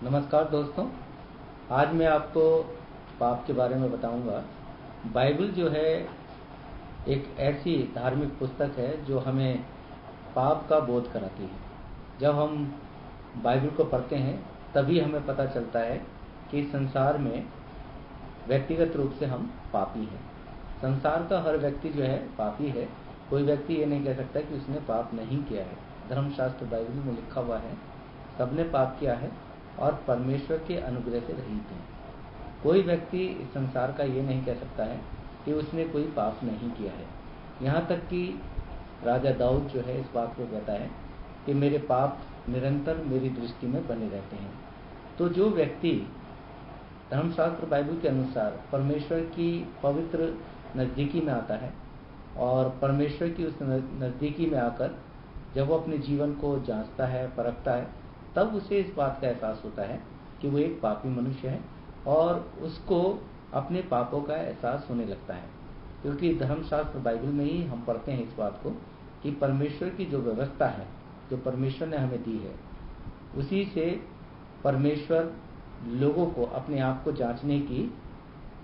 नमस्कार दोस्तों। आज मैं आपको पाप के बारे में बताऊंगा। बाइबल जो है एक ऐसी धार्मिक पुस्तक है जो हमें पाप का बोध कराती है। जब हम बाइबल को पढ़ते हैं तभी हमें पता चलता है कि संसार में व्यक्तिगत रूप से हम पापी हैं। संसार का हर व्यक्ति जो है पापी है। कोई व्यक्ति ये नहीं कह सकता कि उसने पाप नहीं किया है। धर्मशास्त्र बाइबल में लिखा हुआ है, सबने पाप किया है और परमेश्वर के अनुग्रह से रहित हैं। कोई व्यक्ति इस संसार का ये नहीं कह सकता है कि उसने कोई पाप नहीं किया है। यहाँ तक कि राजा दाऊद जो है इस बात को कहता है कि मेरे पाप निरंतर मेरी दृष्टि में बने रहते हैं। तो जो व्यक्ति धर्मशास्त्र बाइबल के अनुसार परमेश्वर की पवित्र नज़दीकी में आता है और परमेश्वर की उस नज़दीकी में आकर जब वो अपने जीवन को जांचता है, परखता है, तब उसे इस बात का एहसास होता है कि वो एक पापी मनुष्य है और उसको अपने पापों का एहसास होने लगता है। क्योंकि धर्मशास्त्र बाइबल में ही हम पढ़ते हैं इस बात को कि परमेश्वर की जो व्यवस्था है, जो परमेश्वर ने हमें दी है, उसी से परमेश्वर लोगों को अपने आप को जांचने की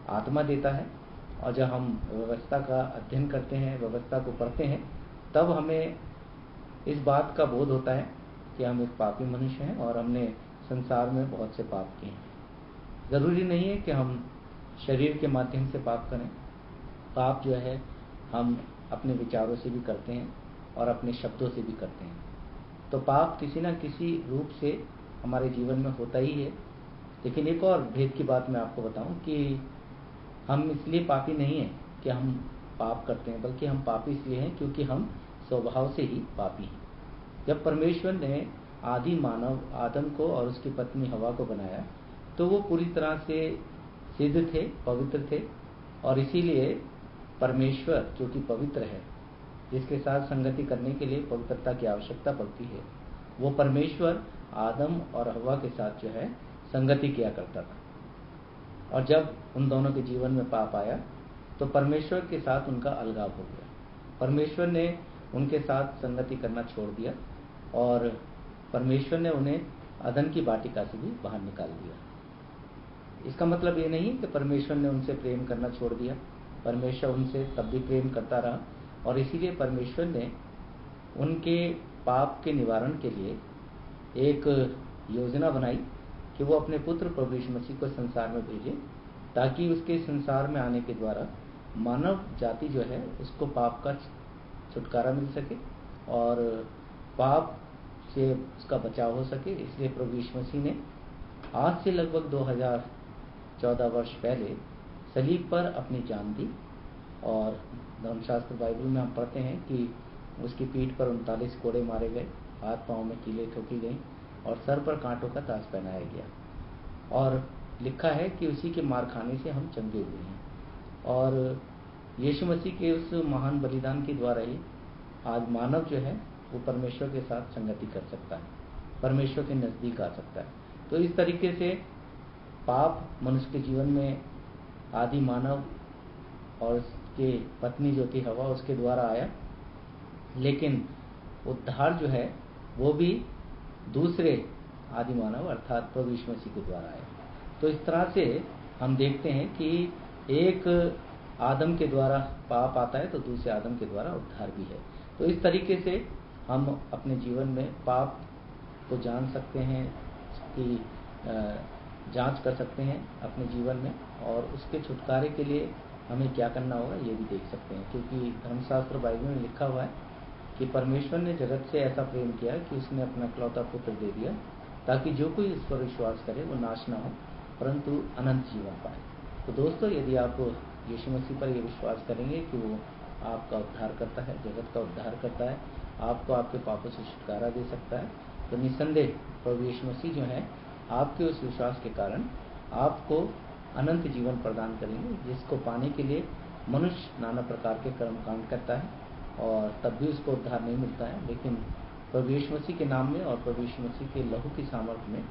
आत्मा देता है। और जब हम व्यवस्था का अध्ययन करते हैं, व्यवस्था को पढ़ते हैं, तब हमें इस बात का बोध होता है कि हम एक पापी मनुष्य हैं और हमने संसार में बहुत से पाप किए हैं। ज़रूरी नहीं है कि हम शरीर के माध्यम से पाप करें। पाप जो है हम अपने विचारों से भी करते हैं और अपने शब्दों से भी करते हैं। तो पाप किसी न किसी रूप से हमारे जीवन में होता ही है। लेकिन एक और भेद की बात मैं आपको बताऊं कि हम इसलिए पापी नहीं हैं कि हम पाप करते हैं, बल्कि हम पापी इसलिए हैं क्योंकि हम स्वभाव से ही पापी हैं। जब परमेश्वर ने आदि मानव आदम को और उसकी पत्नी हवा को बनाया तो वो पूरी तरह से सिद्ध थे, पवित्र थे। और इसीलिए परमेश्वर जो कि पवित्र है, जिसके साथ संगति करने के लिए पवित्रता की आवश्यकता पड़ती है, वो परमेश्वर आदम और हवा के साथ जो है संगति किया करता था। और जब उन दोनों के जीवन में पाप आया तो परमेश्वर के साथ उनका अलगाव हो गया। परमेश्वर ने उनके साथ संगति करना छोड़ दिया और परमेश्वर ने उन्हें अदन की वाटिका से भी बाहर निकाल दिया। इसका मतलब ये नहीं कि परमेश्वर ने उनसे प्रेम करना छोड़ दिया। परमेश्वर उनसे तब भी प्रेम करता रहा और इसीलिए परमेश्वर ने उनके पाप के निवारण के लिए एक योजना बनाई कि वो अपने पुत्र प्रभु यीशु मसीह को संसार में भेजे, ताकि उसके संसार में आने के द्वारा मानव जाति जो है उसको पाप का छुटकारा मिल सके और पाप से उसका बचाव हो सके। इसलिए प्रभु यीशु मसीह ने आज से लगभग 2014 वर्ष पहले सलीब पर अपनी जान दी। और धर्मशास्त्र बाइबल में हम पढ़ते हैं कि उसकी पीठ पर 39 कोड़े मारे गए, हाथ पांव में कीलें ठोकी गई और सर पर कांटों का ताज पहनाया गया। और लिखा है कि उसी के मार खाने से हम चंगे हुए हैं। और यीशु मसीह के उस महान बलिदान के द्वारा ही आज मानव जो है वो परमेश्वर के साथ संगति कर सकता है, परमेश्वर के नज़दीक आ सकता है। तो इस तरीके से पाप मनुष्य के जीवन में आदि मानव और उसके पत्नी जो थी हवा, उसके द्वारा आया। लेकिन उद्धार जो है वो भी दूसरे आदि मानव अर्थात प्रभु यीशु मसीह के द्वारा आया। तो इस तरह से हम देखते हैं कि एक आदम के द्वारा पाप आता है तो दूसरे आदम के द्वारा उद्धार भी है। तो इस तरीके से हम अपने जीवन में पाप को जान सकते हैं, उसकी जांच कर सकते हैं अपने जीवन में, और उसके छुटकारे के लिए हमें क्या करना होगा ये भी देख सकते हैं। क्योंकि धर्मशास्त्र बाइबल में लिखा हुआ है कि परमेश्वर ने जगत से ऐसा प्रेम किया कि उसने अपना इकलौता पुत्र दे दिया, ताकि जो कोई इस पर विश्वास करे वो नाश ना हो परंतु अनंत जीवन पाए। तो दोस्तों, यदि आप यीशु मसीह पर ये विश्वास करेंगे कि वो आपका उद्धार करता है, जगत का उद्धार करता है, आपको आपके पापों से छुटकारा दे सकता है, तो निस्संदेह प्रभु यीशु मसीह जो है आपके उस विश्वास के कारण आपको अनंत जीवन प्रदान करेंगे, जिसको पाने के लिए मनुष्य नाना प्रकार के कर्मकांड करता है और तब भी उसको उद्धार नहीं मिलता है। लेकिन प्रभु यीशु मसीह के नाम में और प्रभु यीशु मसीह के लहू की सामर्थ्य में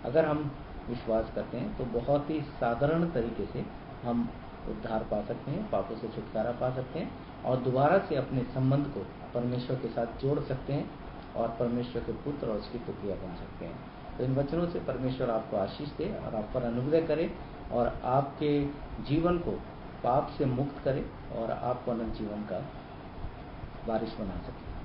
अगर हम विश्वास करते हैं तो बहुत ही साधारण तरीके से हम उद्धार पा सकते हैं, पापों से छुटकारा पा सकते हैं और दोबारा से अपने संबंध को परमेश्वर के साथ जोड़ सकते हैं और परमेश्वर के पुत्र और उसकी पुत्रियां बन सकते हैं। तो इन वचनों से परमेश्वर आपको आशीष दे और आप पर अनुग्रह करे और आपके जीवन को पाप से मुक्त करे और आपको अनंत जीवन का वारिस बना सके।